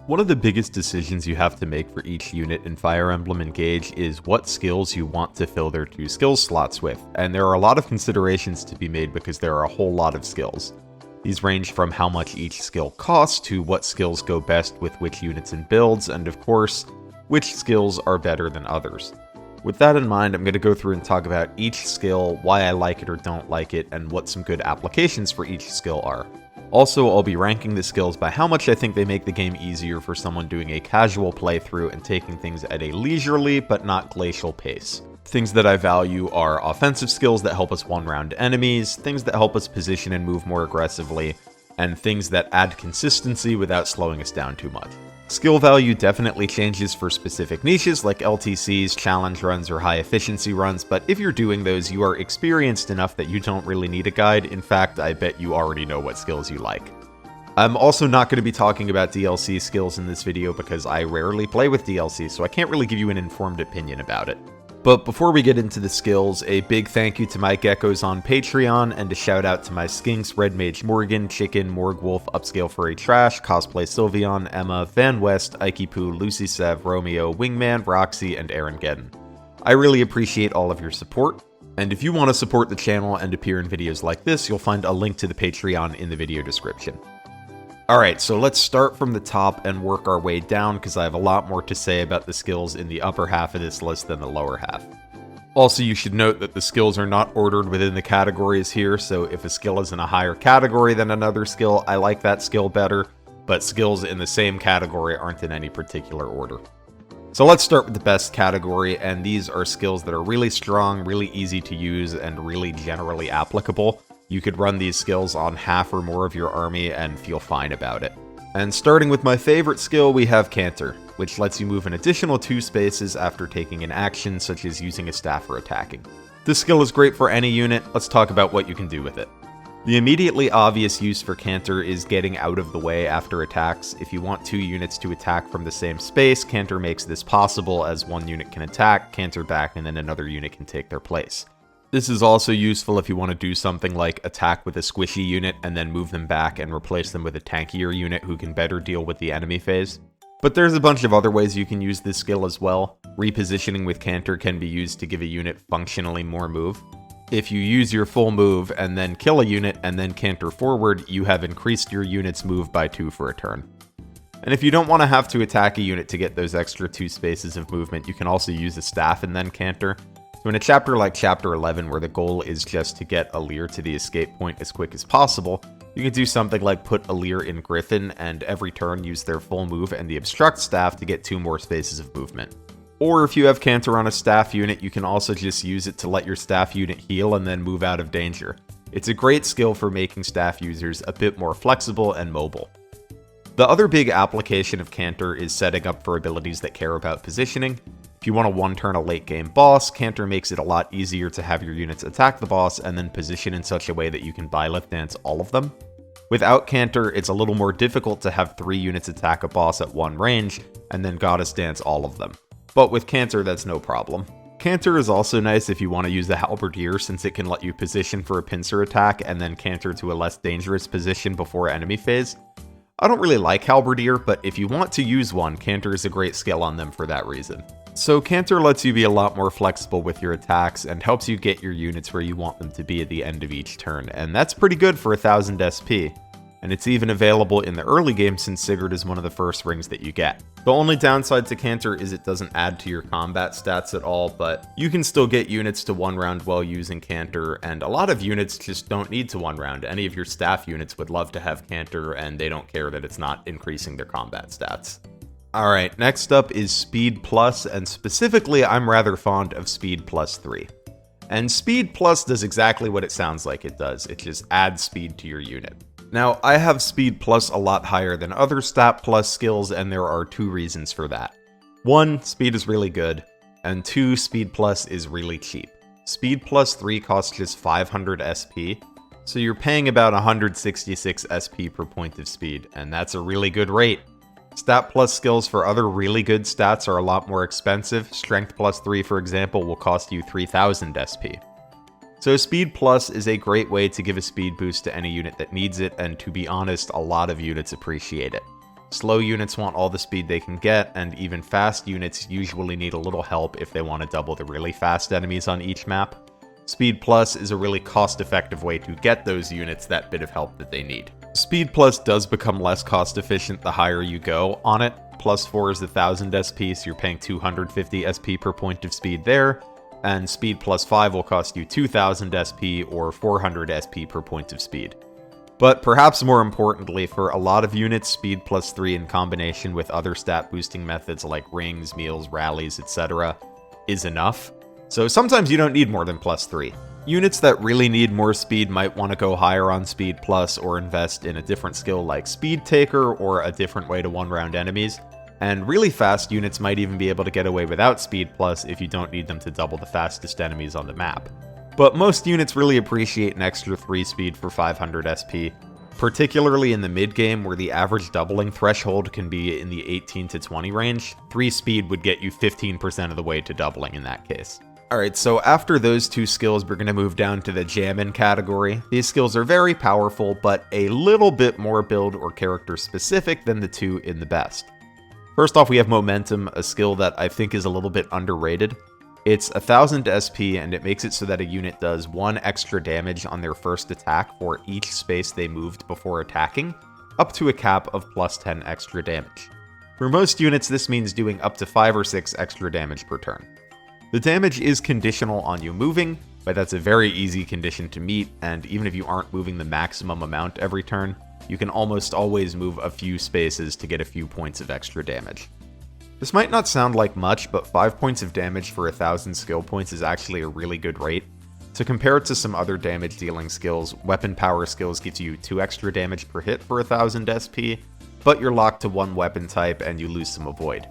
One of the biggest decisions you have to make for each unit in Fire Emblem Engage is what skills you want to fill their 2 skill slots with, and there are a lot of considerations to be made because there are a whole lot of skills. These range from how much each skill costs to what skills go best with which units and builds, and of course, which skills are better than others. With that in mind, I'm going to go through and talk about each skill, why I like it or don't like it, and what some good applications for each skill are. Also, I'll be ranking the skills by how much I think they make the game easier for someone doing a casual playthrough and taking things at a leisurely but not glacial pace. Things that I value are offensive skills that help us one-round enemies, things that help us position and move more aggressively, and things that add consistency without slowing us down too much. Skill value definitely changes for specific niches like LTCs, challenge runs, or high efficiency runs, but if you're doing those, you are experienced enough that you don't really need a guide. In fact, I bet you already know what skills you like. I'm also not going to be talking about DLC skills in this video because I rarely play with DLC, so I can't really give you an informed opinion about it. But before we get into the skills, a big thank you to my geckos on Patreon, and a shout out to my skinks Red Mage Morgan, Chicken, Morg Wolf, Upscale Furry Trash, Cosplay Sylveon, Emma, Van West, Ike Poo, Lucy Sev, Romeo, Wingman, Roxy, and Aaron Gedden. I really appreciate all of your support, and if you want to support the channel and appear in videos like this, you'll find a link to the Patreon in the video description. Alright, so let's start from the top and work our way down because I have a lot more to say about the skills in the upper half of this list than the lower half. Also, you should note that the skills are not ordered within the categories here, so if a skill is in a higher category than another skill, I like that skill better, but skills in the same category aren't in any particular order. So let's start with the best category, and these are skills that are really strong, really easy to use, and really generally applicable. You could run these skills on half or more of your army and feel fine about it. And starting with my favorite skill, we have Canter, which lets you move an additional 2 spaces after taking an action, such as using a staff or attacking. This skill is great for any unit. Let's talk about what you can do with it. The immediately obvious use for Canter is getting out of the way after attacks. If you want 2 units to attack from the same space, Canter makes this possible, as one unit can attack, Canter back, and then another unit can take their place. This is also useful if you want to do something like attack with a squishy unit and then move them back and replace them with a tankier unit who can better deal with the enemy phase. But there's a bunch of other ways you can use this skill as well. Repositioning with Canter can be used to give a unit functionally more move. If you use your full move and then kill a unit and then canter forward, you have increased your unit's move by 2 for a turn. And if you don't want to have to attack a unit to get those extra 2 spaces of movement, you can also use a staff and then canter. So in a chapter like Chapter 11, where the goal is just to get Alir to the escape point as quick as possible, you can do something like put Alir in Griffin and every turn use their full move and the obstruct staff to get 2 more spaces of movement. Or if you have Canter on a staff unit, you can also just use it to let your staff unit heal and then move out of danger. It's a great skill for making staff users a bit more flexible and mobile. The other big application of Canter is setting up for abilities that care about positioning. If you want to one-turn a late-game boss, Canter makes it a lot easier to have your units attack the boss and then position in such a way that you can Byleth Dance all of them. Without Canter, it's a little more difficult to have 3 units attack a boss at one range and then Goddess Dance all of them. But with Canter, that's no problem. Canter is also nice if you want to use the Halberdier, since it can let you position for a pincer attack and then canter to a less dangerous position before enemy phase. I don't really like Halberdier, but if you want to use one, Canter is a great skill on them for that reason. So Canter lets you be a lot more flexible with your attacks and helps you get your units where you want them to be at the end of each turn, and that's pretty good for 1000 SP. And it's even available in the early game since Sigurd is one of the first rings that you get. The only downside to Canter is it doesn't add to your combat stats at all, but you can still get units to 1 round while using Canter, and a lot of units just don't need to 1 round. Any of your staff units would love to have Canter, and they don't care that it's not increasing their combat stats. Alright, next up is Speed Plus, and specifically I'm rather fond of Speed Plus 3. And Speed Plus does exactly what it sounds like it does, it just adds speed to your unit. Now, I have Speed Plus a lot higher than other Stat Plus skills, and there are 2 reasons for that. 1, speed is really good, and 2, Speed Plus is really cheap. Speed Plus 3 costs just 500 SP, so you're paying about 166 SP per point of speed, and that's a really good rate. Stat Plus skills for other really good stats are a lot more expensive. Strength Plus 3, for example, will cost you 3000 SP. So Speed Plus is a great way to give a speed boost to any unit that needs it, and to be honest, a lot of units appreciate it. Slow units want all the speed they can get, and even fast units usually need a little help if they want to double the really fast enemies on each map. Speed Plus is a really cost-effective way to get those units that bit of help that they need. Speed Plus does become less cost-efficient the higher you go on it. Plus 4 is 1000 SP, so you're paying 250 SP per point of speed there, and Speed Plus 5 will cost you 2000 SP or 400 SP per point of speed. But perhaps more importantly, for a lot of units, Speed Plus 3 in combination with other stat boosting methods like rings, meals, rallies, etc. is enough. So sometimes you don't need more than plus 3. Units that really need more speed might want to go higher on Speed Plus or invest in a different skill like Speedtaker or a different way to one-round enemies. And really fast units might even be able to get away without Speed Plus if you don't need them to double the fastest enemies on the map. But most units really appreciate an extra 3 speed for 500 SP, particularly in the mid-game where the average doubling threshold can be in the 18 to 20 range. 3 speed would get you 15% of the way to doubling in that case. Alright, so after those 2 skills, we're going to move down to the Jammin' category. These skills are very powerful, but a little bit more build or character specific than the 2 in the best. First off, we have Momentum, a skill that I think is a little bit underrated. It's 1000 SP, and it makes it so that a unit does 1 extra damage on their first attack for each space they moved before attacking, up to a cap of plus 10 extra damage. For most units, this means doing up to 5 or 6 extra damage per turn. The damage is conditional on you moving, but that's a very easy condition to meet, and even if you aren't moving the maximum amount every turn, you can almost always move a few spaces to get a few points of extra damage. This might not sound like much, but 5 points of damage for 1000 skill points is actually a really good rate. To compare it to some other damage dealing skills, weapon power skills gives you 2 extra damage per hit for 1000 SP, but you're locked to 1 weapon type and you lose some avoid.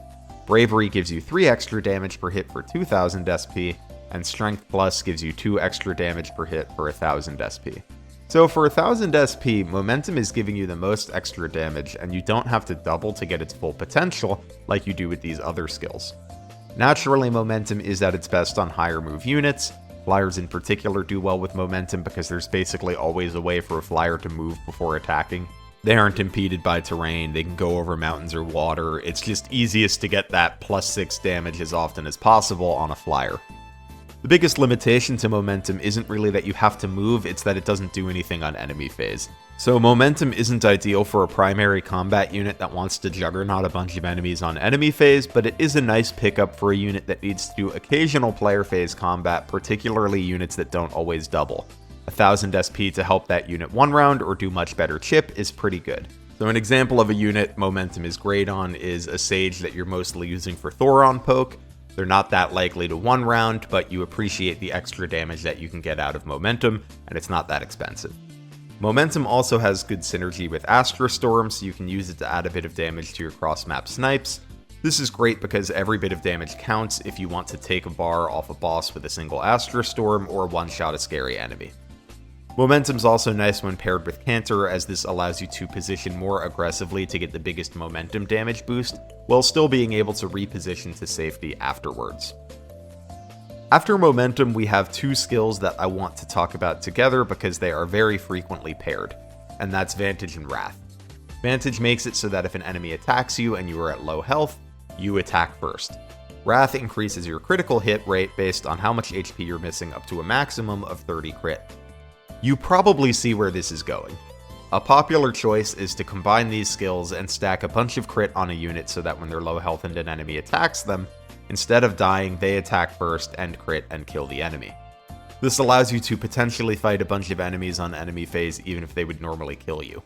Bravery gives you 3 extra damage per hit for 2000 SP, and Strength Plus gives you 2 extra damage per hit for 1000 SP. So for 1000 SP, Momentum is giving you the most extra damage, and you don't have to double to get its full potential like you do with these other skills. Naturally, Momentum is at its best on higher move units. Flyers in particular do well with Momentum because there's basically always a way for a flyer to move before attacking. They aren't impeded by terrain, they can go over mountains or water. It's just easiest to get that plus 6 damage as often as possible on a flyer. The biggest limitation to Momentum isn't really that you have to move, it's that it doesn't do anything on enemy phase. So Momentum isn't ideal for a primary combat unit that wants to juggernaut a bunch of enemies on enemy phase, but it is a nice pickup for a unit that needs to do occasional player phase combat, particularly units that don't always double. 1000 SP to help that unit one round or do much better chip is pretty good. So an example of a unit Momentum is great on is a Sage that you're mostly using for Thoron poke. They're not that likely to one round, but you appreciate the extra damage that you can get out of Momentum, and it's not that expensive. Momentum also has good synergy with Astra Storm, so you can use it to add a bit of damage to your cross-map snipes. This is great because every bit of damage counts if you want to take a bar off a boss with a single Astra Storm or one-shot a scary enemy. Momentum's also nice when paired with Canter, as this allows you to position more aggressively to get the biggest momentum damage boost, while still being able to reposition to safety afterwards. After Momentum, we have 2 skills that I want to talk about together because they are very frequently paired, and that's Vantage and Wrath. Vantage makes it so that if an enemy attacks you and you are at low health, you attack first. Wrath increases your critical hit rate based on how much HP you're missing up to a maximum of 30 crit. You probably see where this is going. A popular choice is to combine these skills and stack a bunch of crit on a unit so that when they're low health and an enemy attacks them, instead of dying, they attack first and crit and kill the enemy. This allows you to potentially fight a bunch of enemies on enemy phase even if they would normally kill you.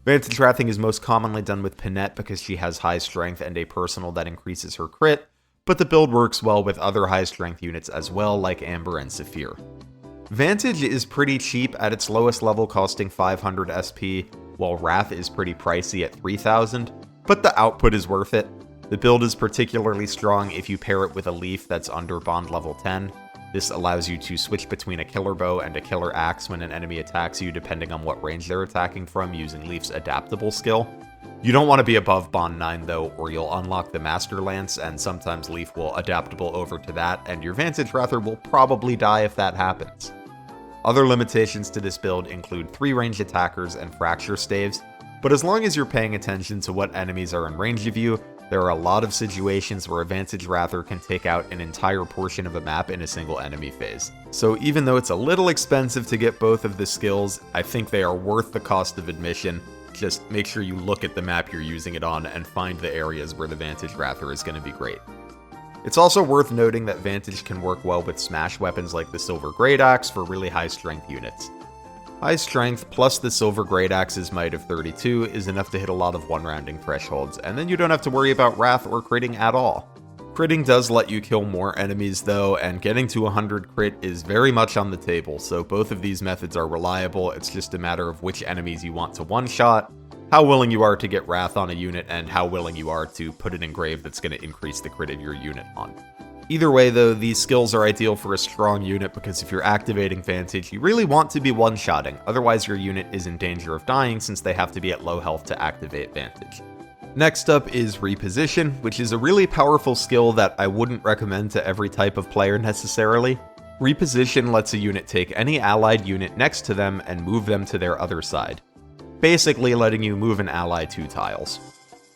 Vantage Wrathing is most commonly done with Pinette because she has high strength and a personal that increases her crit, but the build works well with other high strength units as well, like Amber and Saphir. Vantage is pretty cheap at its lowest level, costing 500 SP, while Wrath is pretty pricey at 3000, but the output is worth it. The build is particularly strong if you pair it with a Leaf that's under bond level 10. This allows you to switch between a killer bow and a killer axe when an enemy attacks you, depending on what range they're attacking from, using Leaf's adaptable skill. You don't want to be above bond 9 though, or you'll unlock the Master Lance, and sometimes Leaf will adaptable over to that, and your Vantage Wrather will probably die if that happens. Other limitations to this build include 3 ranged attackers and fracture staves. But as long as you're paying attention to what enemies are in range of you, there are a lot of situations where a Vantage Wrather can take out an entire portion of a map in a single enemy phase. So even though it's a little expensive to get both of the skills, I think they are worth the cost of admission. Just make sure you look at the map you're using it on and find the areas where the Vantage Wrather is going to be great. It's also worth noting that Vantage can work well with smash weapons like the Silver Great Axe for really high strength units. High strength plus the Silver Great Axe's might of 32 is enough to hit a lot of one-rounding thresholds, and then you don't have to worry about Wrath or critting at all. Critting does let you kill more enemies though, and getting to 100 crit is very much on the table, so both of these methods are reliable. It's just a matter of which enemies you want to one-shot, how willing you are to get Wrath on a unit, and how willing you are to put an engrave that's going to increase the crit of your unit on. Either way though, these skills are ideal for a strong unit because if you're activating Vantage, you really want to be one-shotting, otherwise your unit is in danger of dying since they have to be at low health to activate Vantage. Next up is Reposition, which is a really powerful skill that I wouldn't recommend to every type of player necessarily. Reposition lets a unit take any allied unit next to them and move them to their other side, basically letting you move an ally 2 tiles.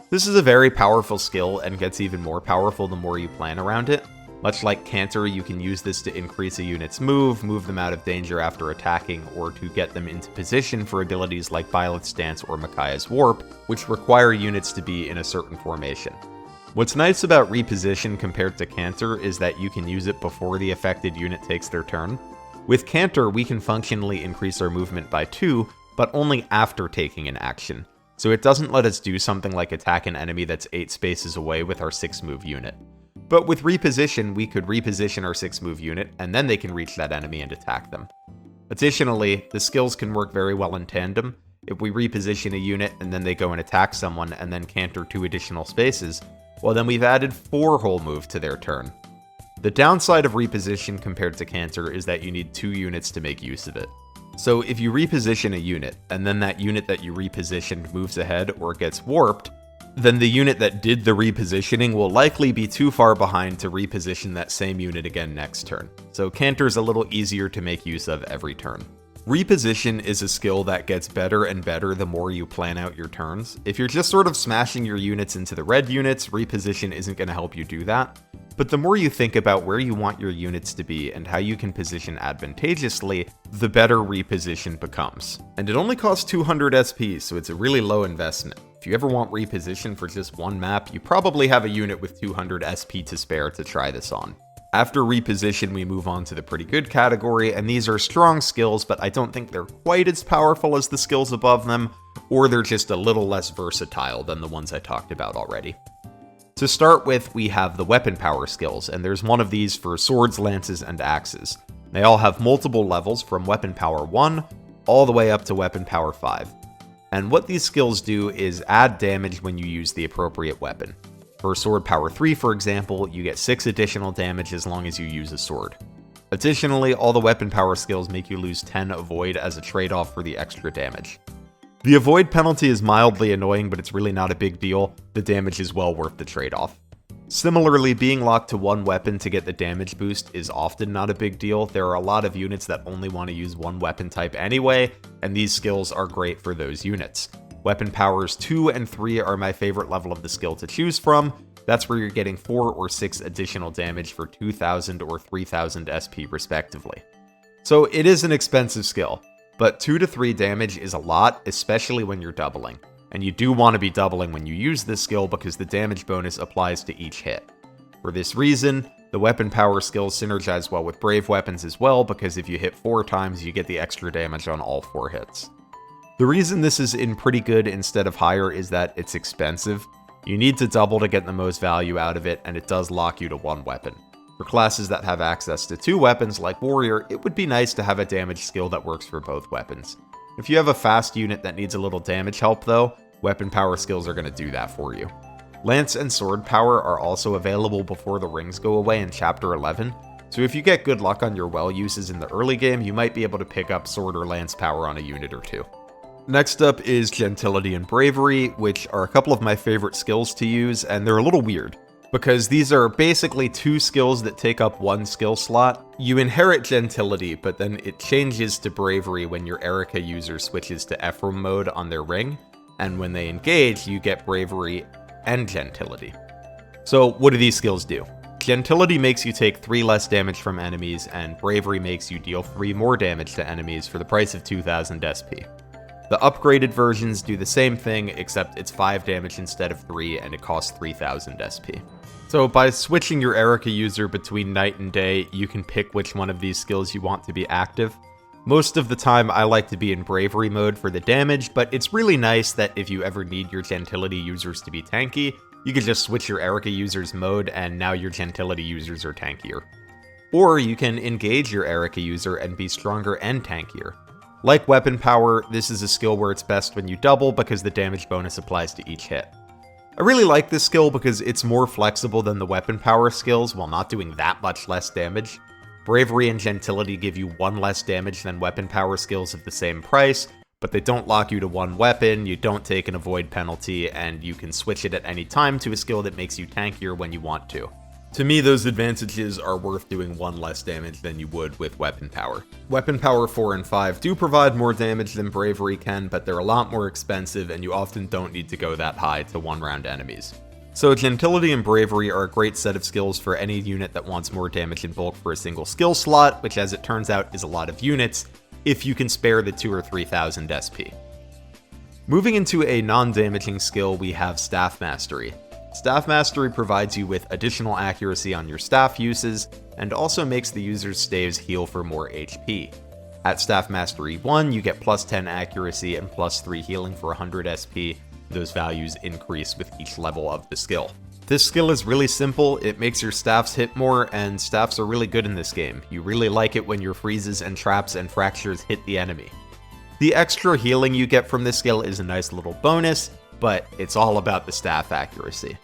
This is a very powerful skill and gets even more powerful the more you plan around it. Much like Canter, you can use this to increase a unit's move them out of danger after attacking, or to get them into position for abilities like Violet's Dance or Micaiah's Warp, which require units to be in a certain formation. What's nice about Reposition compared to Canter is that you can use it before the affected unit takes their turn. With Canter, we can functionally increase our movement by 2, but only after taking an action, so it doesn't let us do something like attack an enemy that's 8 spaces away with our 6-move unit. But with Reposition, we could reposition our 6-move unit, and then they can reach that enemy and attack them. Additionally, the skills can work very well in tandem. If we reposition a unit and then they go and attack someone and then Canter 2 additional spaces, well then we've added 4 whole move to their turn. The downside of Reposition compared to Canter is that you need 2 units to make use of it. So if you reposition a unit, and then that unit that you repositioned moves ahead or gets warped, then the unit that did the repositioning will likely be too far behind to reposition that same unit again next turn. So Canter's a little easier to make use of every turn. Reposition is a skill that gets better and better the more you plan out your turns. If you're just sort of smashing your units into the red units, Reposition isn't going to help you do that. But the more you think about where you want your units to be and how you can position advantageously, the better Reposition becomes. And it only costs 200 SP, so it's a really low investment. If you ever want Reposition for just one map, you probably have a unit with 200 SP to spare to try this on. After Reposition, we move on to the pretty good category, and these are strong skills, but I don't think they're quite as powerful as the skills above them, or they're just a little less versatile than the ones I talked about already. To start with, we have the weapon power skills, and there's one of these for swords, lances, and axes. They all have multiple levels from weapon power 1 all the way up to weapon power 5. And what these skills do is add damage when you use the appropriate weapon. For sword power 3, for example, you get 6 additional damage as long as you use a sword. Additionally, all the weapon power skills make you lose 10 avoid as a trade-off for the extra damage. The avoid penalty is mildly annoying, but it's really not a big deal. The damage is well worth the trade-off. Similarly, being locked to one weapon to get the damage boost is often not a big deal. There are a lot of units that only want to use one weapon type anyway, and these skills are great for those units. Weapon powers 2 and 3 are my favorite level of the skill to choose from. That's where you're getting 4 or 6 additional damage for 2,000 or 3,000 SP respectively. So it is an expensive skill, but 2 to 3 damage is a lot, especially when you're doubling. And you do want to be doubling when you use this skill because the damage bonus applies to each hit. For this reason, the weapon power skills synergize well with brave weapons as well, because if you hit 4 times, you get the extra damage on all 4 hits. The reason this is in pretty good instead of higher is that it's expensive. You need to double to get the most value out of it, and it does lock you to one weapon. For classes that have access to 2 weapons, like Warrior, it would be nice to have a damage skill that works for both weapons. If you have a fast unit that needs a little damage help though, weapon power skills are going to do that for you. Lance and sword power are also available before the rings go away in Chapter 11, so if you get good luck on your well uses in the early game, you might be able to pick up sword or lance power on a unit or 2. Next up is Gentility and Bravery, which are a couple of my favorite skills to use, and they're a little weird, because these are basically 2 skills that take up 1 skill slot. You inherit Gentility, but then it changes to Bravery when your Erica user switches to Ephraim mode on their ring, and when they engage, you get Bravery and Gentility. So what do these skills do? Gentility makes you take 3 less damage from enemies, and Bravery makes you deal 3 more damage to enemies for the price of 2000 SP. The upgraded versions do the same thing, except it's 5 damage instead of 3, and it costs 3000 SP. So by switching your Erica user between night and day, you can pick which one of these skills you want to be active. Most of the time, I like to be in Bravery mode for the damage, but it's really nice that if you ever need your Gentility users to be tanky, you can just switch your Erica user's mode, and now your Gentility users are tankier. Or you can engage your Erica user and be stronger and tankier. Like Weapon Power, this is a skill where it's best when you double because the damage bonus applies to each hit. I really like this skill because it's more flexible than the Weapon Power skills while not doing that much less damage. Bravery and Gentility give you 1 less damage than Weapon Power skills of the same price, but they don't lock you to one weapon, you don't take an avoid penalty, and you can switch it at any time to a skill that makes you tankier when you want to. To me, those advantages are worth doing 1 less damage than you would with Weapon Power. Weapon Power 4 and 5 do provide more damage than Bravery can, but they're a lot more expensive, and you often don't need to go that high to one-round enemies. So Gentility and Bravery are a great set of skills for any unit that wants more damage in bulk for a single skill slot, which as it turns out is a lot of units, if you can spare the 2,000 or 3,000 SP. Moving into a non-damaging skill, we have Staff Mastery. Staff Mastery provides you with additional accuracy on your staff uses, and also makes the user's staves heal for more HP. At Staff Mastery 1, you get plus 10 accuracy and plus 3 healing for 100 SP. Those values increase with each level of the skill. This skill is really simple, it makes your staffs hit more, and staffs are really good in this game. You really like it when your freezes and traps and fractures hit the enemy. The extra healing you get from this skill is a nice little bonus, but it's all about the staff accuracy.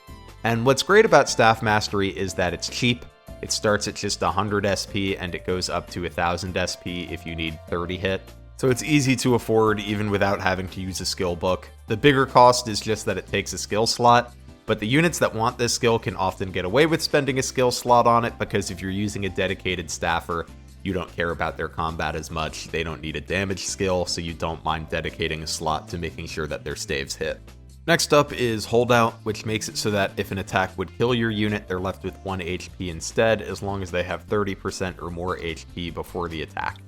And what's great about Staff Mastery is that it's cheap. It starts at just 100 SP and it goes up to 1000 SP if you need 30 hit. So it's easy to afford even without having to use a skill book. The bigger cost is just that it takes a skill slot, but the units that want this skill can often get away with spending a skill slot on it because if you're using a dedicated staffer, you don't care about their combat as much, they don't need a damage skill, so you don't mind dedicating a slot to making sure that their staves hit. Next up is Holdout, which makes it so that if an attack would kill your unit, they're left with 1 HP instead, as long as they have 30% or more HP before the attack.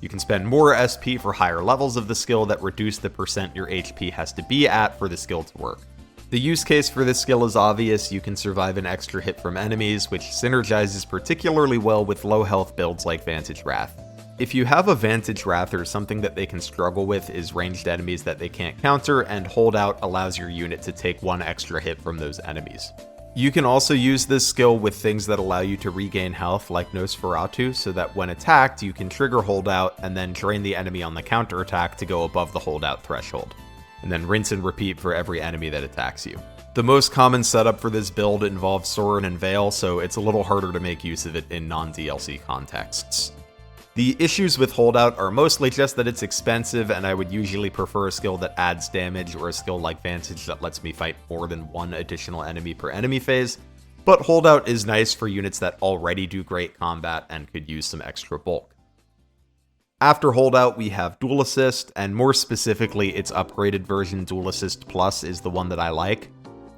You can spend more SP for higher levels of the skill that reduce the percent your HP has to be at for the skill to work. The use case for this skill is obvious. You can survive an extra hit from enemies, which synergizes particularly well with low health builds like Vantage Wrath. If you have a Vantage Wrath, or something that they can struggle with is ranged enemies that they can't counter, and Holdout allows your unit to take 1 extra hit from those enemies. You can also use this skill with things that allow you to regain health like Nosferatu, so that when attacked you can trigger Holdout and then drain the enemy on the counterattack to go above the Holdout threshold, and then rinse and repeat for every enemy that attacks you. The most common setup for this build involves Sorin and Veil, so it's a little harder to make use of it in non-DLC contexts. The issues with Holdout are mostly just that it's expensive, and I would usually prefer a skill that adds damage or a skill like Vantage that lets me fight more than 1 additional enemy per enemy phase, but Holdout is nice for units that already do great combat and could use some extra bulk. After Holdout, we have Dual Assist, and more specifically, its upgraded version, Dual Assist Plus, is the one that I like.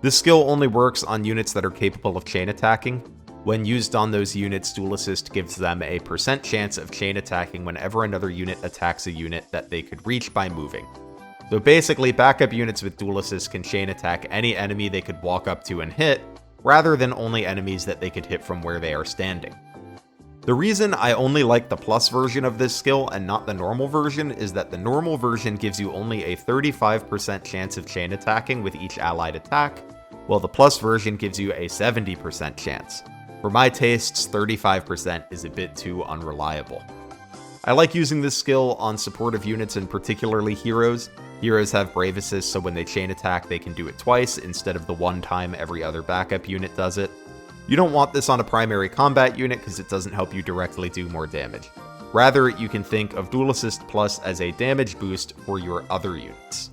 This skill only works on units that are capable of chain attacking. When used on those units, Dual Assist gives them a % chance of chain attacking whenever another unit attacks a unit that they could reach by moving. So basically, backup units with Dual Assist can chain attack any enemy they could walk up to and hit, rather than only enemies that they could hit from where they are standing. The reason I only like the plus version of this skill and not the normal version is that the normal version gives you only a 35% chance of chain attacking with each allied attack, while the plus version gives you a 70% chance. For my tastes, 35% is a bit too unreliable. I like using this skill on supportive units and particularly heroes. Heroes have Brave Assist, so when they chain attack they can do it twice instead of the 1 time every other backup unit does it. You don't want this on a primary combat unit because it doesn't help you directly do more damage. Rather, you can think of Dual Assist Plus as a damage boost for your other units.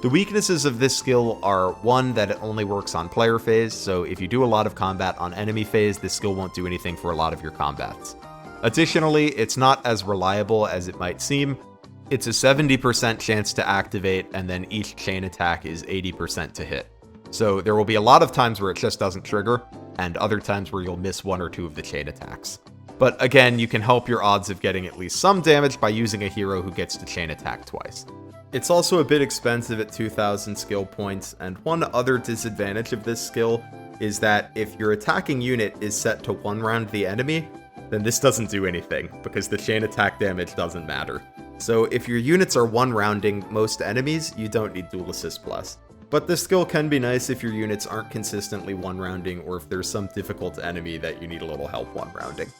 The weaknesses of this skill are, 1, that it only works on player phase, so if you do a lot of combat on enemy phase, this skill won't do anything for a lot of your combats. Additionally, it's not as reliable as it might seem. It's a 70% chance to activate, and then each chain attack is 80% to hit. So there will be a lot of times where it just doesn't trigger, and other times where you'll miss one or two of the chain attacks. But again, you can help your odds of getting at least some damage by using a hero who gets to chain attack twice. It's also a bit expensive at 2,000 skill points, and one other disadvantage of this skill is that if your attacking unit is set to one-round the enemy, then this doesn't do anything, because the chain attack damage doesn't matter. So if your units are one-rounding most enemies, you don't need Dual Assist Plus. But this skill can be nice if your units aren't consistently one-rounding, or if there's some difficult enemy that you need a little help one-rounding.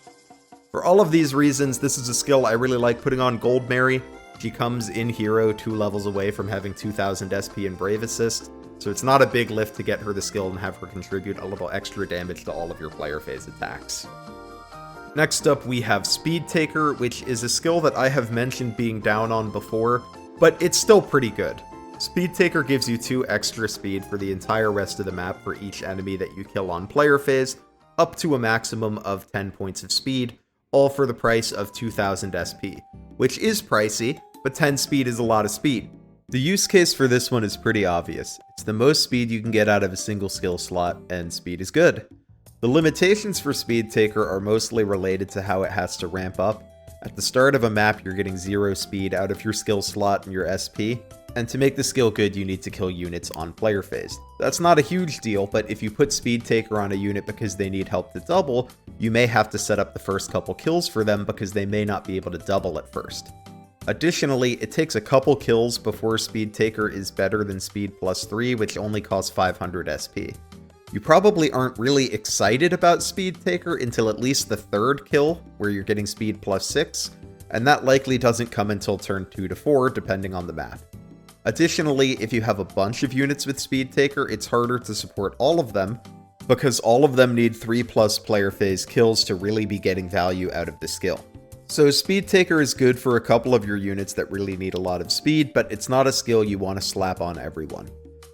For all of these reasons, this is a skill I really like putting on Gold Mary. She comes in hero 2 levels away from having 2000 SP and Brave Assist, so it's not a big lift to get her the skill and have her contribute a little extra damage to all of your player phase attacks. Next up, we have Speedtaker, which is a skill that I have mentioned being down on before, but it's still pretty good. Speedtaker gives you 2 extra speed for the entire rest of the map for each enemy that you kill on player phase, up to a maximum of 10 points of speed, all for the price of 2000 SP, which is pricey, but 10 speed is a lot of speed. The use case for this one is pretty obvious. It's the most speed you can get out of a single skill slot, and speed is good. The limitations for Speedtaker are mostly related to how it has to ramp up. At the start of a map, you're getting 0 speed out of your skill slot and your SP, and to make the skill good, you need to kill units on player phase. That's not a huge deal, but if you put Speedtaker on a unit because they need help to double, you may have to set up the first couple kills for them because they may not be able to double at first. Additionally, it takes a couple kills before Speedtaker is better than Speed plus 3, which only costs 500 SP. You probably aren't really excited about Speedtaker until at least the 3rd kill, where you're getting Speed plus 6, and that likely doesn't come until turn 2 to 4, depending on the map. Additionally, if you have a bunch of units with Speedtaker, it's harder to support all of them, because all of them need 3+ player phase kills to really be getting value out of the skill. So Speedtaker is good for a couple of your units that really need a lot of speed, but it's not a skill you want to slap on everyone.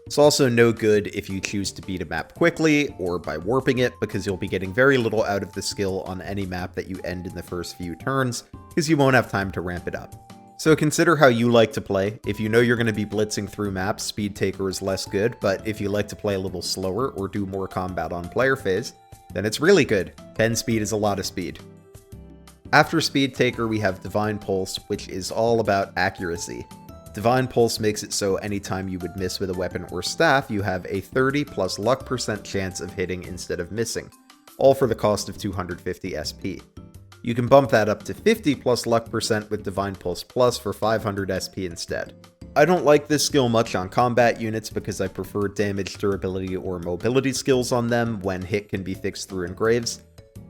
It's also no good if you choose to beat a map quickly, or by warping it, because you'll be getting very little out of the skill on any map that you end in the first few turns, because you won't have time to ramp it up. So consider how you like to play. If you know you're going to be blitzing through maps, Speedtaker is less good, but if you like to play a little slower or do more combat on player phase, then it's really good. 10 speed is a lot of speed. After Speedtaker, we have Divine Pulse, which is all about accuracy. Divine Pulse makes it so anytime you would miss with a weapon or staff, you have a 30+ luck % chance of hitting instead of missing, all for the cost of 250 SP. You can bump that up to 50+ luck % with Divine Pulse Plus for 500 SP instead. I don't like this skill much on combat units because I prefer damage, durability, or mobility skills on them when hit can be fixed through engraves.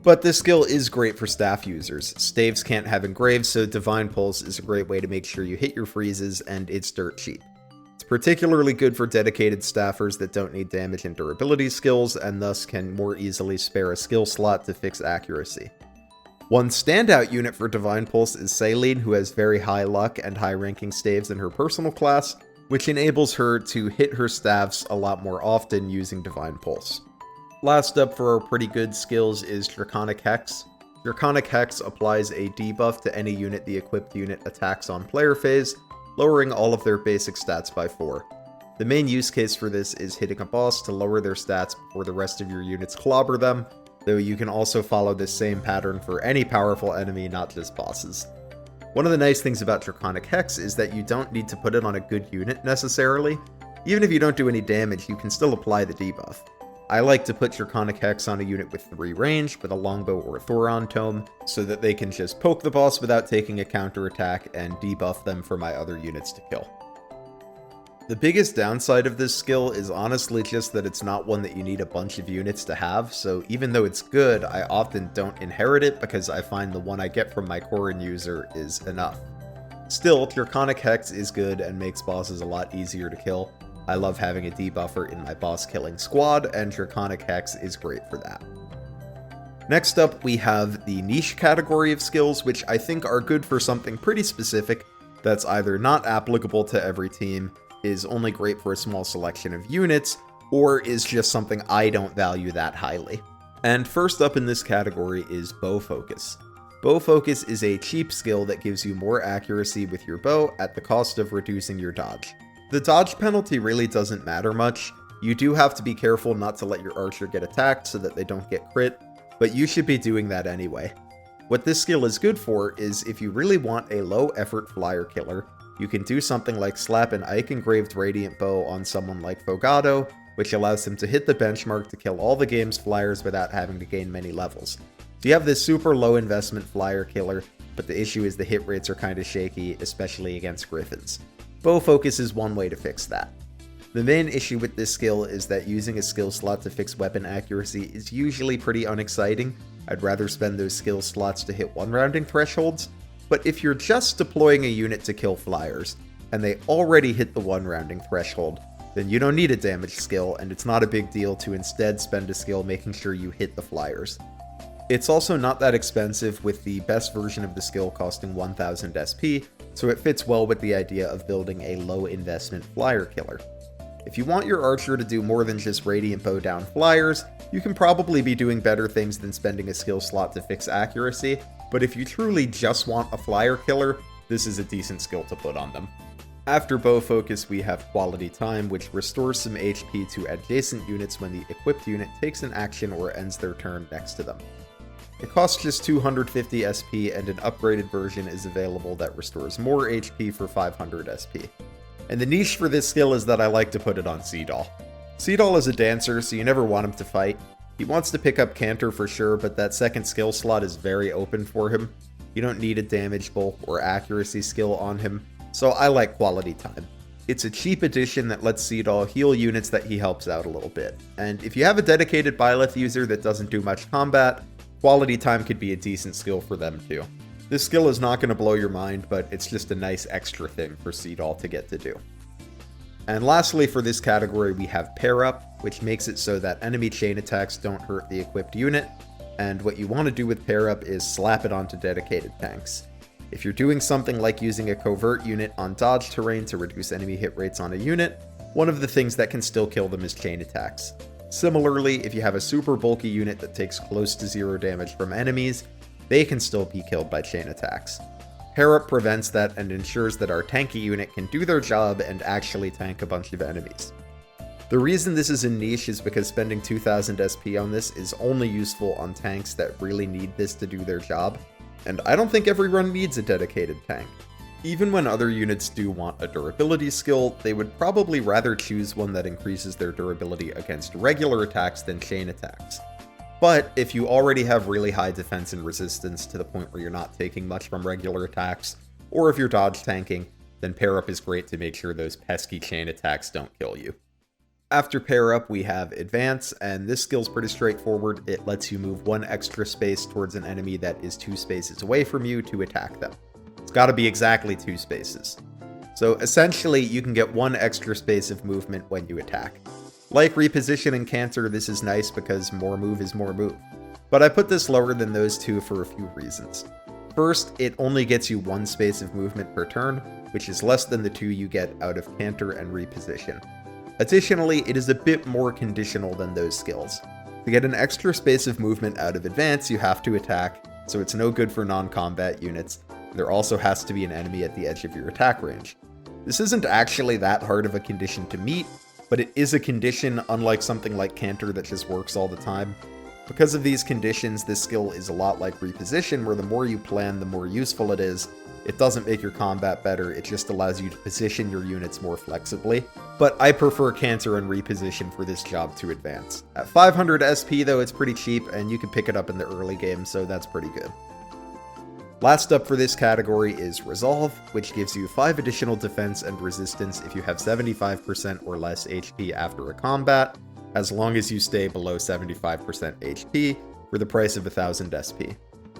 But this skill is great for staff users. Staves can't have engraves, so Divine Pulse is a great way to make sure you hit your freezes, and it's dirt cheap. It's particularly good for dedicated staffers that don't need damage and durability skills, and thus can more easily spare a skill slot to fix accuracy. One standout unit for Divine Pulse is Celine, who has very high luck and high-ranking staves in her personal class, which enables her to hit her staffs a lot more often using Divine Pulse. Last up for our pretty good skills is Draconic Hex. Draconic Hex applies a debuff to any unit the equipped unit attacks on player phase, lowering all of their basic stats by 4. The main use case for this is hitting a boss to lower their stats before the rest of your units clobber them, though you can also follow this same pattern for any powerful enemy, not just bosses. One of the nice things about Draconic Hex is that you don't need to put it on a good unit necessarily. Even if you don't do any damage, you can still apply the debuff. I like to put Draconic Hex on a unit with 3 range, with a longbow or a Thoron tome, so that they can just poke the boss without taking a counterattack and debuff them for my other units to kill. The biggest downside of this skill is honestly just that it's not one that you need a bunch of units to have, so even though it's good, I often don't inherit it because I find the one I get from my Korin user is enough. Still, Draconic Hex is good and makes bosses a lot easier to kill. I love having a debuffer in my boss killing squad, and Draconic Hex is great for that. Next up, we have the niche category of skills, which I think are good for something pretty specific that's either not applicable to every team, is only great for a small selection of units, or is just something I don't value that highly. And first up in this category is Bow Focus. Bow Focus is a cheap skill that gives you more accuracy with your bow at the cost of reducing your dodge. The dodge penalty really doesn't matter much. You do have to be careful not to let your archer get attacked so that they don't get crit, but you should be doing that anyway. What this skill is good for is if you really want a low effort flyer killer, you can do something like slap an Ike Engraved Radiant Bow on someone like Fogado, which allows him to hit the benchmark to kill all the game's flyers without having to gain many levels. So you have this super low investment flyer killer, but the issue is the hit rates are kind of shaky, especially against griffins. Bow Focus is one way to fix that. The main issue with this skill is that using a skill slot to fix weapon accuracy is usually pretty unexciting. I'd rather spend those skill slots to hit one-rounding thresholds, but if you're just deploying a unit to kill flyers, and they already hit the one-rounding threshold, then you don't need a damage skill, and it's not a big deal to instead spend a skill making sure you hit the flyers. It's also not that expensive, with the best version of the skill costing 1000 SP, so it fits well with the idea of building a low-investment flyer killer. If you want your archer to do more than just Radiant Bow down flyers, you can probably be doing better things than spending a skill slot to fix accuracy, but if you truly just want a flyer killer, this is a decent skill to put on them. After Bow Focus, we have Quality Time, which restores some HP to adjacent units when the equipped unit takes an action or ends their turn next to them. It costs just 250 SP, and an upgraded version is available that restores more HP for 500 SP. And the niche for this skill is that I like to put it on Seadoll. Seadoll is a dancer, so you never want him to fight. He wants to pick up Canter for sure, but that second skill slot is very open for him. You don't need a damage, bulk, or accuracy skill on him, so I like Quality Time. It's a cheap addition that lets Seadoll heal units that he helps out a little bit. And if you have a dedicated Byleth user that doesn't do much combat, Quality Time could be a decent skill for them too. This skill is not going to blow your mind, but it's just a nice extra thing for Seadoll to get to do. And lastly, for this category, we have Pair Up, which makes it so that enemy chain attacks don't hurt the equipped unit, and what you want to do with Pair Up is slap it onto dedicated tanks. If you're doing something like using a covert unit on dodge terrain to reduce enemy hit rates on a unit, one of the things that can still kill them is chain attacks. Similarly, if you have a super bulky unit that takes close to 0 damage from enemies, they can still be killed by chain attacks. Pair Up prevents that and ensures that our tanky unit can do their job and actually tank a bunch of enemies. The reason this is a niche is because spending 2000 SP on this is only useful on tanks that really need this to do their job, and I don't think every run needs a dedicated tank. Even when other units do want a durability skill, they would probably rather choose one that increases their durability against regular attacks than chain attacks. But if you already have really high defense and resistance to the point where you're not taking much from regular attacks, or if you're dodge tanking, then Pair Up is great to make sure those pesky chain attacks don't kill you. After Pair Up, we have Advance, and this skill's pretty straightforward. It lets you move one extra space towards an enemy that is 2 spaces away from you to attack them. It's gotta be exactly 2 spaces. So essentially, you can get 1 extra space of movement when you attack. Like Reposition and Canter, this is nice because more move is more move. But I put this lower than those two for a few reasons. First, it only gets you 1 space of movement per turn, which is less than the 2 you get out of Canter and Reposition. Additionally, it is a bit more conditional than those skills. To get an extra space of movement out of Advance, you have to attack, so it's no good for non-combat units. There also has to be an enemy at the edge of your attack range. This isn't actually that hard of a condition to meet, but it is a condition unlike something like Canter that just works all the time. Because of these conditions, this skill is a lot like Reposition, where the more you plan, the more useful it is. It doesn't make your combat better, it just allows you to position your units more flexibly. But I prefer Canter and Reposition for this job to Advance. At 500 SP though, it's pretty cheap, and you can pick it up in the early game, so that's pretty good. Last up for this category is Resolve, which gives you 5 additional defense and resistance if you have 75% or less HP after a combat, as long as you stay below 75% HP for the price of 1000 SP.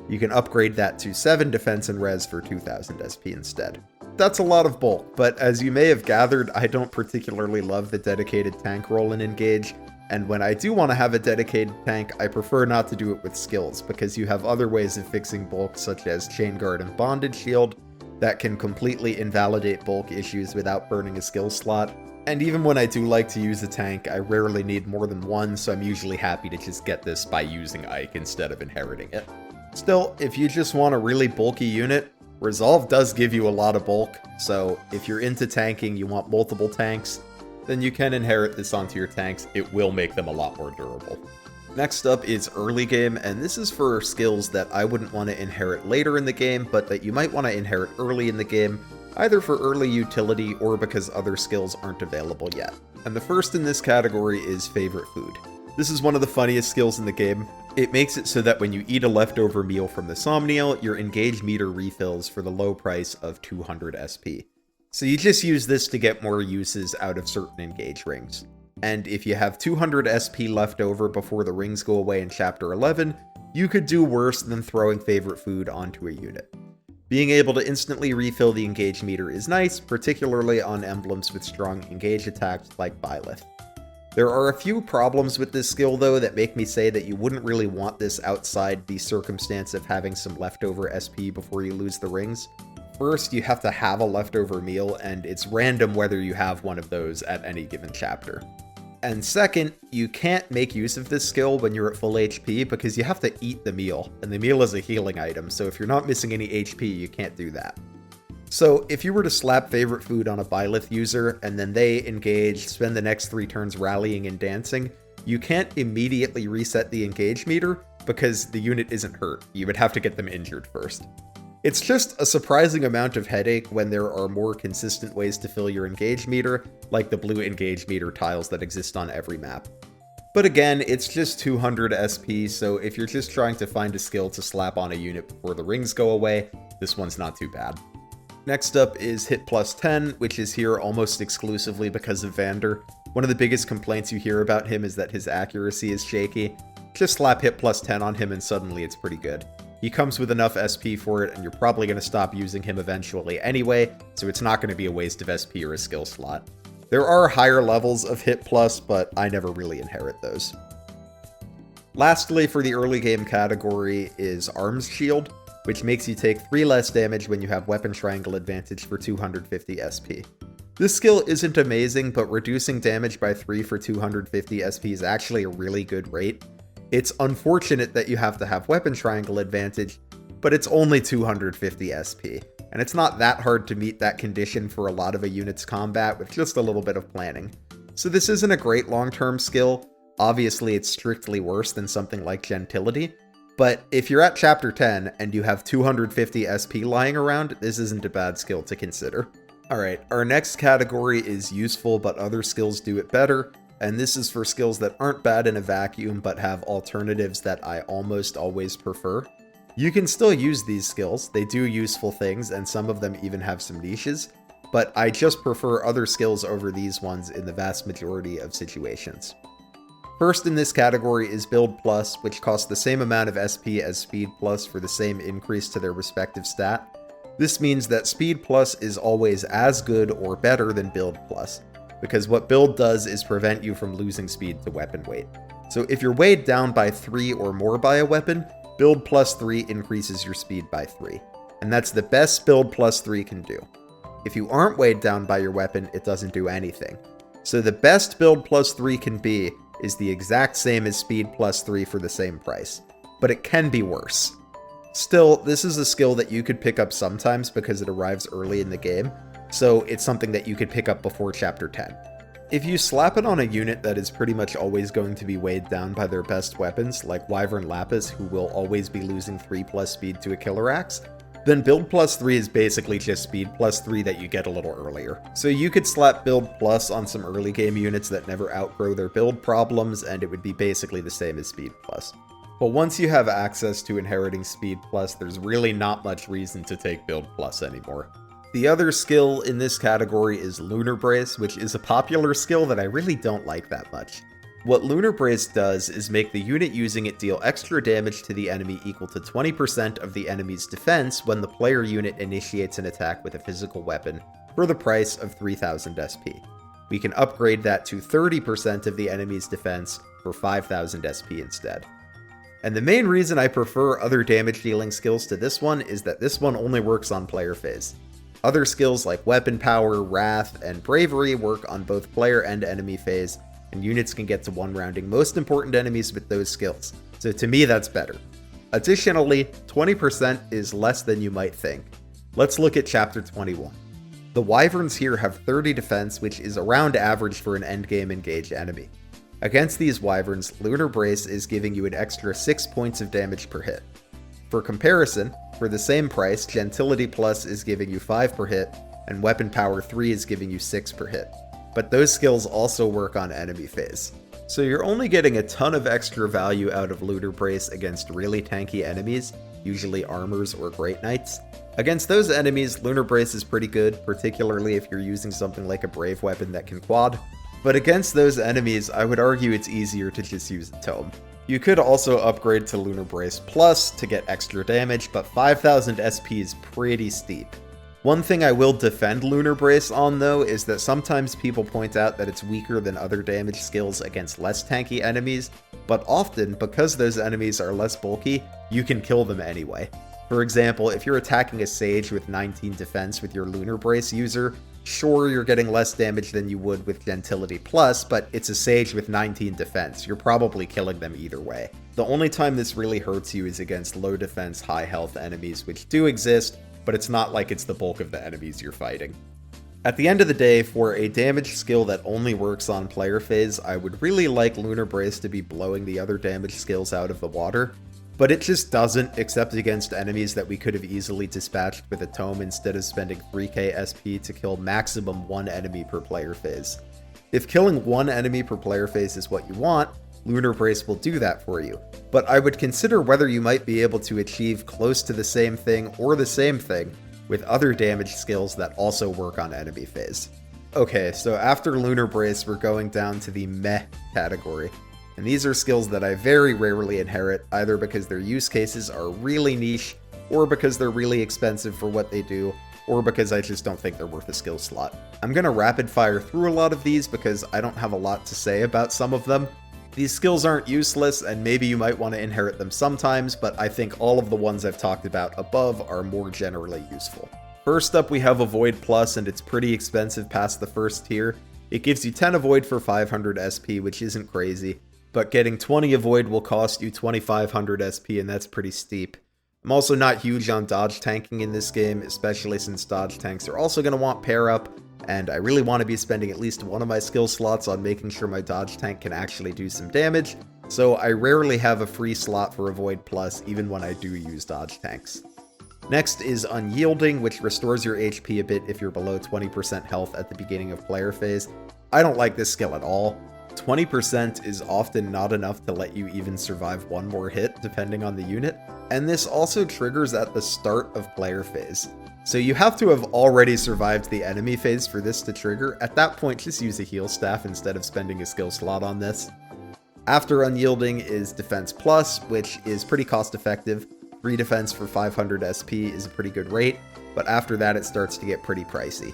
You can upgrade that to 7 defense and res for 2000 SP instead. That's a lot of bulk, but as you may have gathered, I don't particularly love the dedicated tank role in Engage, and when I do want to have a dedicated tank, I prefer not to do it with skills, because you have other ways of fixing bulk such as Chain Guard and Bondage Shield that can completely invalidate bulk issues without burning a skill slot. And even when I do like to use a tank, I rarely need more than one, so I'm usually happy to just get this by using Ike instead of inheriting it. Still, if you just want a really bulky unit, Resolve does give you a lot of bulk, so if you're into tanking, you want multiple tanks, then you can inherit this onto your tanks. It will make them a lot more durable. Next up is early game, and this is for skills that I wouldn't want to inherit later in the game, but that you might want to inherit early in the game, either for early utility or because other skills aren't available yet. And the first in this category is Favorite Food. This is one of the funniest skills in the game. It makes it so that when you eat a leftover meal from the Somniel, your engage meter refills for the low price of 200 SP. So you just use this to get more uses out of certain engage rings. And if you have 200 SP left over before the rings go away in Chapter 11, you could do worse than throwing Favorite Food onto a unit. Being able to instantly refill the engage meter is nice, particularly on emblems with strong engage attacks like Byleth. There are a few problems with this skill though that make me say that you wouldn't really want this outside the circumstance of having some leftover SP before you lose the rings. First, you have to have a leftover meal, and it's random whether you have one of those at any given chapter. And second, you can't make use of this skill when you're at full HP because you have to eat the meal, and the meal is a healing item, so if you're not missing any HP, you can't do that. So if you were to slap Favorite Food on a Byleth user, and then they engage, spend the next 3 turns rallying and dancing, you can't immediately reset the engage meter because the unit isn't hurt. You would have to get them injured first. It's just a surprising amount of headache when there are more consistent ways to fill your engage meter, like the blue engage meter tiles that exist on every map. But again, it's just 200 SP, so if you're just trying to find a skill to slap on a unit before the rings go away, this one's not too bad. Next up is Hit Plus 10, which is here almost exclusively because of Vander. One of the biggest complaints you hear about him is that his accuracy is shaky. Just slap Hit Plus 10 on him and suddenly it's pretty good. He comes with enough SP for it, and you're probably going to stop using him eventually anyway, so it's not going to be a waste of SP or a skill slot. There are higher levels of Hit Plus, but I never really inherit those. Lastly, for the early game category is Arms Shield, which makes you take 3 less damage when you have Weapon Triangle Advantage for 250 SP. This skill isn't amazing, but reducing damage by 3 for 250 SP is actually a really good rate. It's unfortunate that you have to have Weapon Triangle Advantage, but it's only 250 SP, and it's not that hard to meet that condition for a lot of a unit's combat with just a little bit of planning. So this isn't a great long-term skill. Obviously, it's strictly worse than something like Gentility, but if you're at Chapter 10 and you have 250 SP lying around, this isn't a bad skill to consider. Alright, our next category is Useful but other skills do it better, and this is for skills that aren't bad in a vacuum but have alternatives that I almost always prefer. You can still use these skills, they do useful things, and some of them even have some niches, but I just prefer other skills over these ones in the vast majority of situations. First in this category is Build Plus, which costs the same amount of SP as Speed Plus for the same increase to their respective stat. This means that Speed Plus is always as good or better than Build Plus, because what Build does is prevent you from losing speed to weapon weight. So if you're weighed down by 3 or more by a weapon, Build Plus 3 increases your speed by 3. And that's the best Build Plus 3 can do. If you aren't weighed down by your weapon, it doesn't do anything. So the best Build Plus 3 can be is the exact same as Speed Plus 3 for the same price. But it can be worse. Still, this is a skill that you could pick up sometimes because it arrives early in the game, so it's something that you could pick up before Chapter 10. If you slap it on a unit that is pretty much always going to be weighed down by their best weapons, like Wyvern Lapis, who will always be losing 3+ speed to a Killer Axe, then Build Plus 3 is basically just Speed Plus 3 that you get a little earlier. So you could slap Build Plus on some early game units that never outgrow their build problems, and it would be basically the same as Speed Plus. But once you have access to inheriting Speed Plus, there's really not much reason to take Build Plus anymore. The other skill in this category is Lunar Brace, which is a popular skill that I really don't like that much. What Lunar Brace does is make the unit using it deal extra damage to the enemy equal to 20% of the enemy's defense when the player unit initiates an attack with a physical weapon for the price of 3000 SP. We can upgrade that to 30% of the enemy's defense for 5000 SP instead. And the main reason I prefer other damage dealing skills to this one is that this one only works on player phase. Other skills like Weapon Power, Wrath, and Bravery work on both player and enemy phase, and units can get to one-rounding most important enemies with those skills. So to me, that's better. Additionally, 20% is less than you might think. Let's look at Chapter 21. The Wyverns here have 30 defense, which is around average for an endgame engage enemy. Against these Wyverns, Lunar Brace is giving you an extra 6 points of damage per hit. For comparison, for the same price, Gentility Plus is giving you 5 per hit, and Weapon Power 3 is giving you 6 per hit. But those skills also work on enemy phase. So you're only getting a ton of extra value out of Lunar Brace against really tanky enemies, usually armors or Great Knights. Against those enemies, Lunar Brace is pretty good, particularly if you're using something like a Brave weapon that can quad. But against those enemies, I would argue it's easier to just use a Tome. You could also upgrade to Lunar Brace Plus to get extra damage, but 5000 SP is pretty steep. One thing I will defend Lunar Brace on, though, is that sometimes people point out that it's weaker than other damage skills against less tanky enemies, but often, because those enemies are less bulky, you can kill them anyway. For example, if you're attacking a Sage with 19 defense with your Lunar Brace user, sure, you're getting less damage than you would with Gentility Plus, but it's a Sage with 19 defense. You're probably killing them either way. The only time this really hurts you is against low defense, high health enemies, which do exist, but it's not like it's the bulk of the enemies you're fighting. At the end of the day, for a damage skill that only works on player phase, I would really like Lunar Brace to be blowing the other damage skills out of the water, but it just doesn't, except against enemies that we could have easily dispatched with a Tome instead of spending 3k SP to kill maximum 1 enemy per player phase. If killing 1 enemy per player phase is what you want, Lunar Brace will do that for you, but I would consider whether you might be able to achieve close to the same thing or the same thing with other damage skills that also work on enemy phase. Okay, so after Lunar Brace, we're going down to the meh category. And these are skills that I very rarely inherit, either because their use cases are really niche, or because they're really expensive for what they do, or because I just don't think they're worth a skill slot. I'm gonna rapid fire through a lot of these because I don't have a lot to say about some of them. These skills aren't useless, and maybe you might want to inherit them sometimes, but I think all of the ones I've talked about above are more generally useful. First up, we have Avoid Plus, and it's pretty expensive past the first tier. It gives you 10 Avoid for 500 SP, which isn't crazy, but getting 20 Avoid will cost you 2500 SP, and that's pretty steep. I'm also not huge on dodge tanking in this game, especially since dodge tanks are also going to want pair up, and I really want to be spending at least one of my skill slots on making sure my dodge tank can actually do some damage, so I rarely have a free slot for Avoid Plus even when I do use dodge tanks. Next is Unyielding, which restores your HP a bit if you're below 20% health at the beginning of player phase. I don't like this skill at all. 20% is often not enough to let you even survive one more hit depending on the unit, and this also triggers at the start of player phase. So you have to have already survived the enemy phase for this to trigger. At that point, just use a heal staff instead of spending a skill slot on this. After Unyielding is Defense Plus, which is pretty cost effective. 3 defense for 500 SP is a pretty good rate, but after that it starts to get pretty pricey.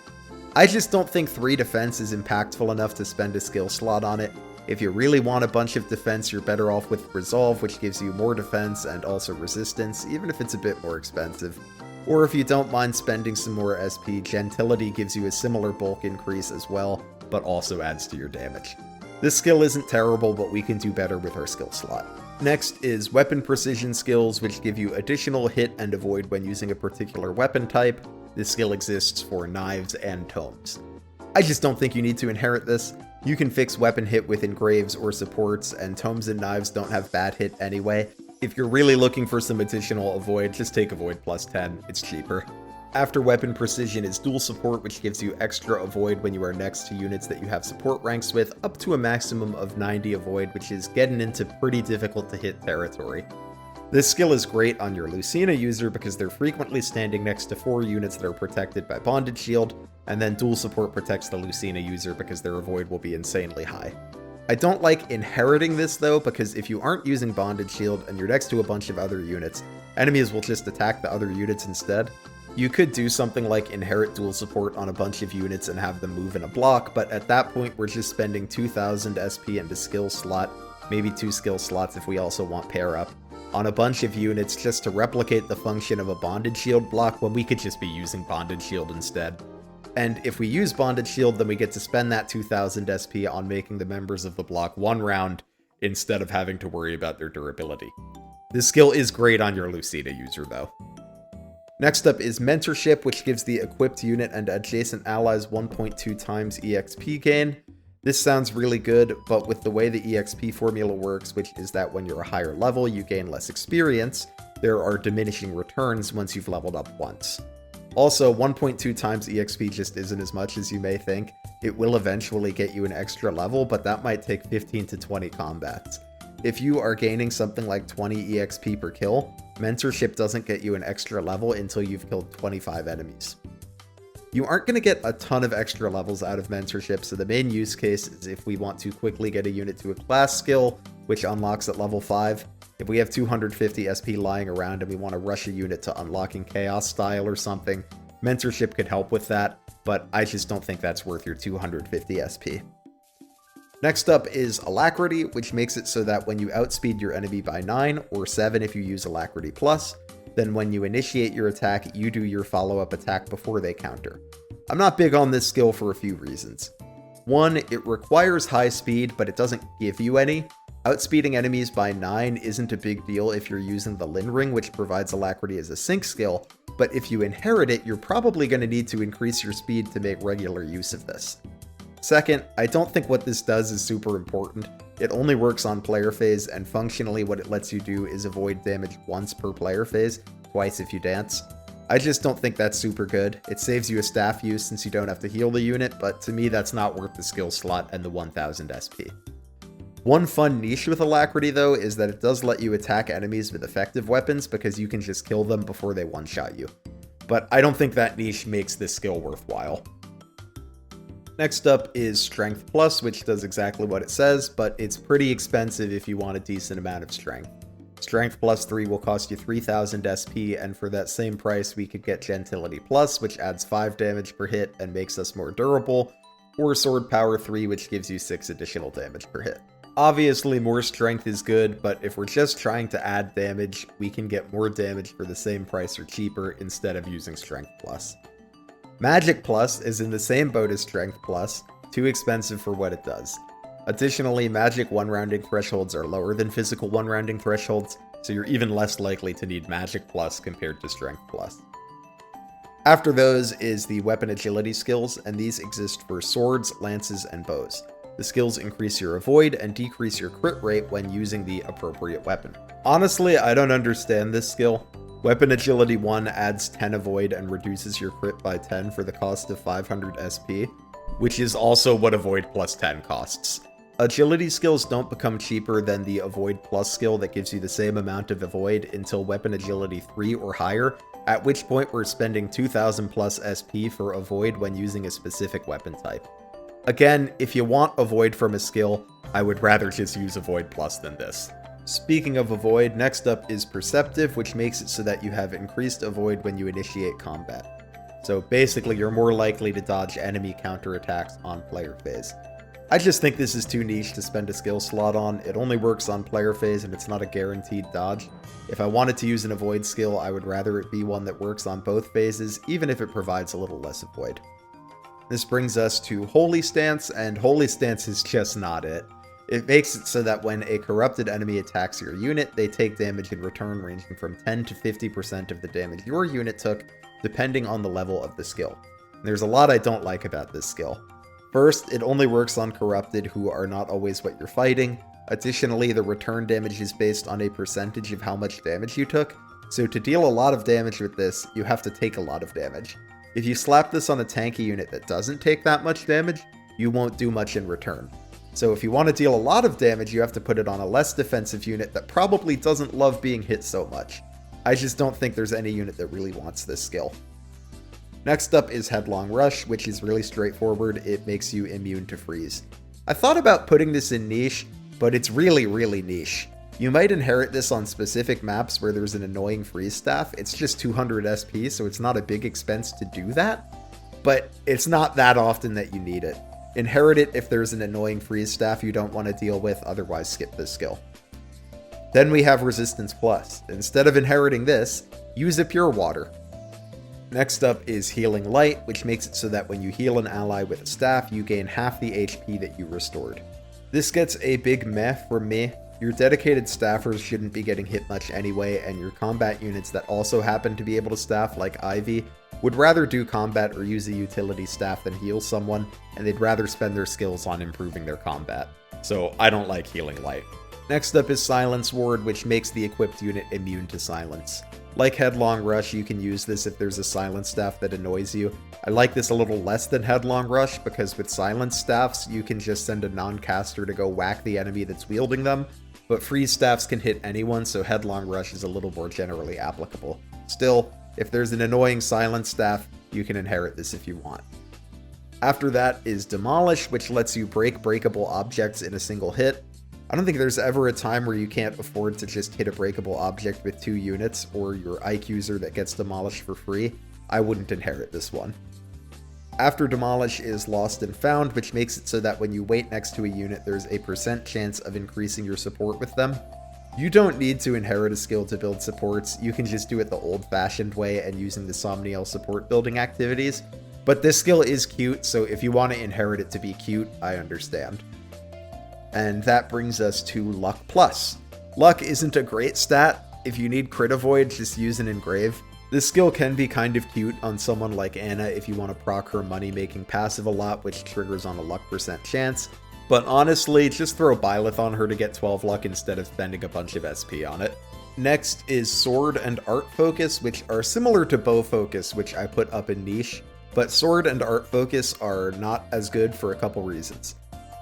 I just don't think 3 defense is impactful enough to spend a skill slot on it. If you really want a bunch of defense, you're better off with Resolve, which gives you more defense and also resistance, even if it's a bit more expensive. Or if you don't mind spending some more SP, Gentility gives you a similar bulk increase as well, but also adds to your damage. This skill isn't terrible, but we can do better with our skill slot. Next is Weapon Precision skills, which give you additional hit and avoid when using a particular weapon type. This skill exists for knives and tomes. I just don't think you need to inherit this. You can fix weapon hit with engraves or supports, and tomes and knives don't have bad hit anyway. If you're really looking for some additional avoid, just take Avoid plus 10, it's cheaper. After Weapon Precision is Dual Support, which gives you extra avoid when you are next to units that you have support ranks with, up to a maximum of 90 avoid, which is getting into pretty difficult to hit territory. This skill is great on your Lucina user because they're frequently standing next to 4 units that are protected by Bondage Shield, and then Dual Support protects the Lucina user because their avoid will be insanely high. I don't like inheriting this though, because if you aren't using Bondage Shield and you're next to a bunch of other units, enemies will just attack the other units instead. You could do something like inherit Dual Support on a bunch of units and have them move in a block, but at that point we're just spending 2000 SP and a skill slot, maybe 2 skill slots if we also want pair up, on a bunch of units just to replicate the function of a Bondage Shield block when we could just be using Bondage Shield instead. And if we use Bondage Shield, then we get to spend that 2000 SP on making the members of the block one round, instead of having to worry about their durability. This skill is great on your Lucina user though. Next up is Mentorship, which gives the equipped unit and adjacent allies 1.2 times EXP gain. This sounds really good, but with the way the EXP formula works, which is that when you're a higher level, you gain less experience, there are diminishing returns once you've leveled up once. Also, 1.2 times EXP just isn't as much as you may think. It will eventually get you an extra level, but that might take 15 to 20 combats. If you are gaining something like 20 EXP per kill, Mentorship doesn't get you an extra level until you've killed 25 enemies. You aren't going to get a ton of extra levels out of Mentorship, so the main use case is if we want to quickly get a unit to a class skill, which unlocks at level 5. If we have 250 SP lying around and we want to rush a unit to unlocking Chaos style or something, Mentorship could help with that, but I just don't think that's worth your 250 SP. Next up is Alacrity, which makes it so that when you outspeed your enemy by 9, or 7 if you use Alacrity Plus, then when you initiate your attack, you do your follow-up attack before they counter. I'm not big on this skill for a few reasons. One, it requires high speed, but it doesn't give you any. Outspeeding enemies by 9 isn't a big deal if you're using the Lin Ring, which provides Alacrity as a sync skill, but if you inherit it, you're probably going to need to increase your speed to make regular use of this. Second, I don't think what this does is super important. It only works on player phase, and functionally what it lets you do is avoid damage once per player phase, twice if you dance. I just don't think that's super good. It saves you a staff use since you don't have to heal the unit, but to me that's not worth the skill slot and the 1000 SP. One fun niche with Alacrity though is that it does let you attack enemies with effective weapons because you can just kill them before they one-shot you. But I don't think that niche makes this skill worthwhile. Next up is Strength Plus, which does exactly what it says, but it's pretty expensive if you want a decent amount of strength. Strength Plus 3 will cost you 3000 SP, and for that same price we could get Gentility Plus, which adds 5 damage per hit and makes us more durable, or Sword Power 3, which gives you 6 additional damage per hit. Obviously more strength is good, but if we're just trying to add damage, we can get more damage for the same price or cheaper instead of using Strength Plus. Magic Plus is in the same boat as Strength Plus, too expensive for what it does. Additionally, Magic 1-rounding thresholds are lower than Physical 1-rounding thresholds, so you're even less likely to need Magic Plus compared to Strength Plus. After those is the Weapon Agility skills, and these exist for swords, lances, and bows. The skills increase your avoid and decrease your crit rate when using the appropriate weapon. Honestly, I don't understand this skill. Weapon Agility 1 adds 10 avoid and reduces your crit by 10 for the cost of 500 SP, which is also what avoid plus 10 costs. Agility skills don't become cheaper than the avoid plus skill that gives you the same amount of avoid until Weapon Agility 3 or higher, at which point we're spending 2000 plus SP for avoid when using a specific weapon type. Again, if you want avoid from a skill, I would rather just use avoid plus than this. Speaking of avoid, next up is Perceptive, which makes it so that you have increased avoid when you initiate combat. So basically, you're more likely to dodge enemy counterattacks on player phase. I just think this is too niche to spend a skill slot on. It only works on player phase and it's not a guaranteed dodge. If I wanted to use an avoid skill, I would rather it be one that works on both phases, even if it provides a little less avoid. This brings us to Holy Stance, and Holy Stance is just not it. It makes it so that when a corrupted enemy attacks your unit, they take damage in return ranging from 10 to 50% of the damage your unit took, depending on the level of the skill. There's a lot I don't like about this skill. First, it only works on corrupted who are not always what you're fighting. Additionally, the return damage is based on a percentage of how much damage you took, so to deal a lot of damage with this, you have to take a lot of damage. If you slap this on a tanky unit that doesn't take that much damage, you won't do much in return. So if you want to deal a lot of damage, you have to put it on a less defensive unit that probably doesn't love being hit so much. I just don't think there's any unit that really wants this skill. Next up is Headlong Rush, which is really straightforward. It makes you immune to freeze. I thought about putting this in niche, but it's really niche. You might inherit this on specific maps where there's an annoying freeze staff. It's just 200 SP, so it's not a big expense to do that, but it's not that often that you need it. Inherit it if there's an annoying freeze staff you don't want to deal with, otherwise skip this skill. Then we have Resistance Plus. Instead of inheriting this, use a Pure Water. Next up is Healing Light, which makes it so that when you heal an ally with a staff, you gain half the HP that you restored. This gets a big meh from me. your dedicated staffers shouldn't be getting hit much anyway, and your combat units that also happen to be able to staff, like Ivy, would rather do combat or use a utility staff than heal someone, and they'd rather spend their skills on improving their combat. So I don't like healing light. Next up is Silence Ward, which makes the equipped unit immune to silence. Like Headlong Rush, you can use this if there's a silence staff that annoys you. I like this a little less than Headlong Rush, because with silence staffs, you can just send a non-caster to go whack the enemy that's wielding them, but freeze staffs can hit anyone, so Headlong Rush is a little more generally applicable. Still, if there's an annoying silence staff, you can inherit this if you want. After that is Demolish, which lets you break breakable objects in a single hit. I don't think there's ever a time where you can't afford to just hit a breakable object with 2 units, or your IQuser that gets demolished for free. I wouldn't inherit this one. After Demolish is Lost and Found, which makes it so that when you wait next to a unit, there's a % chance of increasing your support with them. You don't need to inherit a skill to build supports, you can just do it the old-fashioned way and using the Somniel support building activities. But this skill is cute, so if you want to inherit it to be cute, I understand. And that brings us to Luck Plus. Luck isn't a great stat. If you need Crit Avoid, just use an Engrave. This skill can be kind of cute on someone like Anna if you want to proc her money-making passive a lot, which triggers on a luck % chance. But honestly, just throw Byleth on her to get 12 luck instead of spending a bunch of SP on it. Next is Sword and Art Focus, which are similar to Bow Focus, which I put up in Niche, but Sword and Art Focus are not as good for a couple reasons.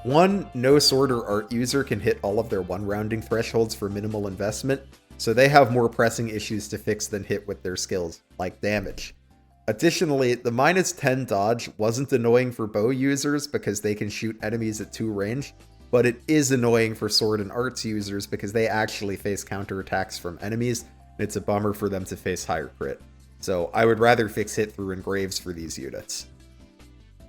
One, no sword or art user can hit all of their 1 rounding thresholds for minimal investment, so they have more pressing issues to fix than hit with their skills, like damage. Additionally, the -10 dodge wasn't annoying for bow users because they can shoot enemies at 2 range, but it is annoying for sword and arts users because they actually face counterattacks from enemies, and it's a bummer for them to face higher crit. So I would rather fix hit through engraves for these units.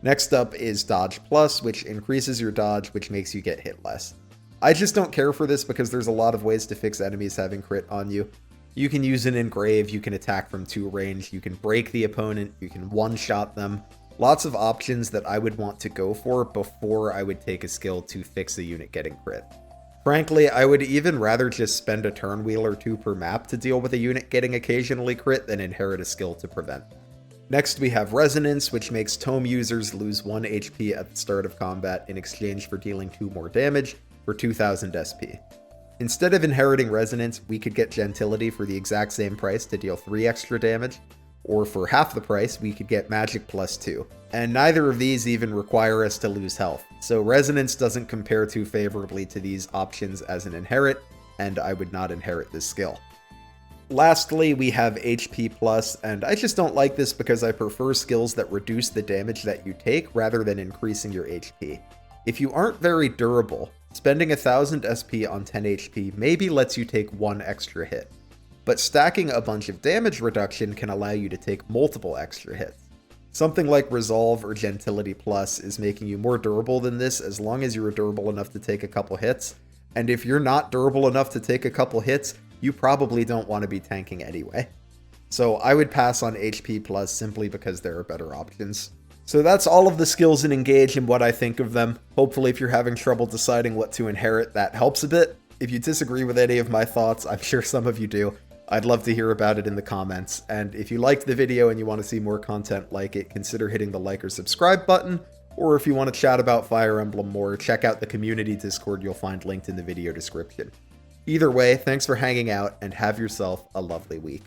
Next up is Dodge Plus, which increases your dodge, which makes you get hit less. I just don't care for this because there's a lot of ways to fix enemies having crit on you. You can use an engrave, you can attack from 2 range, you can break the opponent, you can one-shot them. Lots of options that I would want to go for before I would take a skill to fix a unit getting crit. Frankly, I would even rather just spend a turn wheel or 2 per map to deal with a unit getting occasionally crit than inherit a skill to prevent. Next we have Resonance, which makes Tome users lose 1 HP at the start of combat in exchange for dealing 2 more damage for 2000 SP. Instead of inheriting Resonance, we could get Gentility for the exact same price to deal 3 extra damage, or for half the price we could get Magic plus 2. And neither of these even require us to lose health, so Resonance doesn't compare too favorably to these options as an inherit, and I would not inherit this skill. Lastly, we have HP Plus, and I just don't like this because I prefer skills that reduce the damage that you take rather than increasing your HP. If you aren't very durable, spending 1000 SP on 10 HP maybe lets you take 1 extra hit, but stacking a bunch of damage reduction can allow you to take multiple extra hits. Something like Resolve or Gentility Plus is making you more durable than this as long as you're durable enough to take a couple hits, and if you're not durable enough to take a couple hits, you probably don't want to be tanking anyway. So I would pass on HP Plus simply because there are better options. So that's all of the skills in Engage and what I think of them. Hopefully if you're having trouble deciding what to inherit, that helps a bit. If you disagree with any of my thoughts, I'm sure some of you do, I'd love to hear about it in the comments. And if you liked the video and you want to see more content like it, consider hitting the like or subscribe button. Or if you want to chat about Fire Emblem more, check out the community Discord you'll find linked in the video description. Either way, thanks for hanging out and have yourself a lovely week.